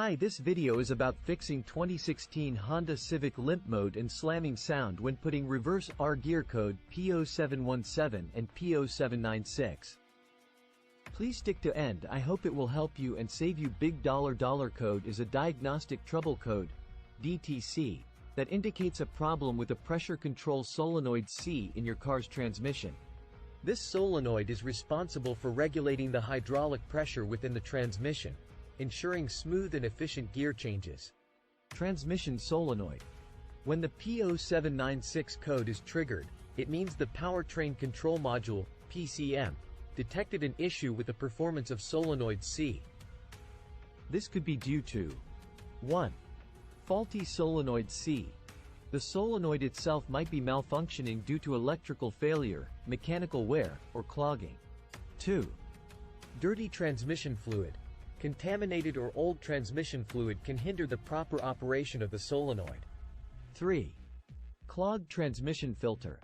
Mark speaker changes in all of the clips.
Speaker 1: Hi, this video is about fixing 2016 Honda Civic limp mode and slamming sound when putting reverse R gear code P0717 and P0796. Please stick to end. I hope it will help you and save you. Big dollar code is a diagnostic trouble code, DTC, that indicates a problem with the pressure control solenoid C in your car's transmission. This solenoid is responsible for regulating the hydraulic pressure within the transmission, ensuring smooth and efficient gear changes. Transmission solenoid. When the P0796 code is triggered, it means the powertrain control module, PCM, detected an issue with the performance of solenoid C. This could be due to 1. Faulty solenoid C. The solenoid itself might be malfunctioning due to electrical failure, mechanical wear, or clogging. 2. Dirty transmission fluid. Contaminated or old transmission fluid can hinder the proper operation of the solenoid. 3. Clogged transmission filter.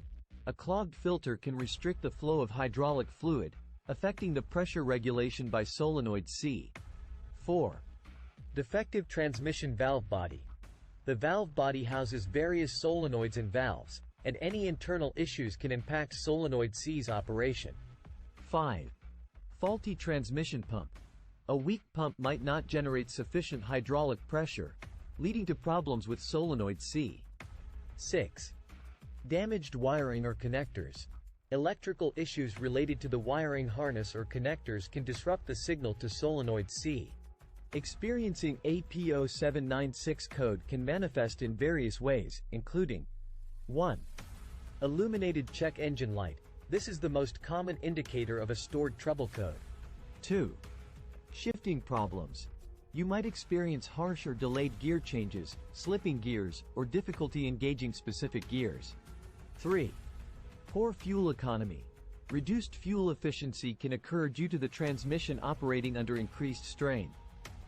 Speaker 1: A clogged filter can restrict the flow of hydraulic fluid, affecting the pressure regulation by solenoid C. 4. Defective transmission valve body. The valve body houses various solenoids and valves, and any internal issues can impact solenoid C's operation. 5. Faulty transmission pump. A weak pump might not generate sufficient hydraulic pressure, leading to problems with solenoid C. 6. Damaged wiring or connectors. Electrical issues related to the wiring harness or connectors can disrupt the signal to solenoid C. Experiencing a P0796 code can manifest in various ways, including 1. Illuminated check engine light. This is the most common indicator of a stored trouble code. 2. Shifting problems. You might experience harsh or delayed gear changes, slipping gears, or difficulty engaging specific gears. 3. Poor fuel economy. Reduced fuel efficiency can occur due to the transmission operating under increased strain.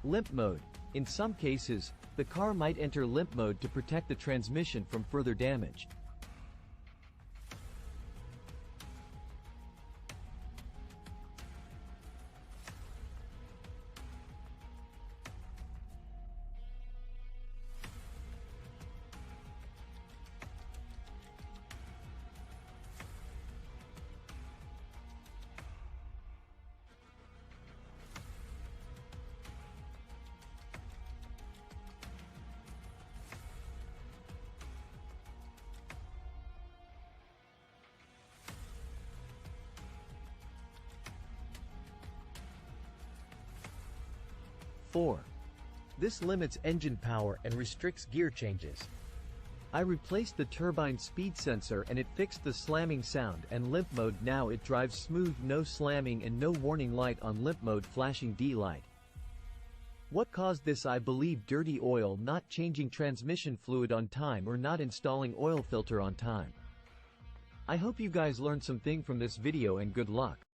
Speaker 1: Limp mode. In some cases, the car might enter limp mode to protect the transmission from further damage. This limits engine power and restricts gear changes. I replaced the turbine speed sensor and it fixed the slamming sound and limp mode. Now it drives smooth, no slamming and no warning light on limp mode, flashing D light. What caused this? I believe dirty oil, not changing transmission fluid on time, or not installing oil filter on time. I hope you guys learned something from this video and good luck.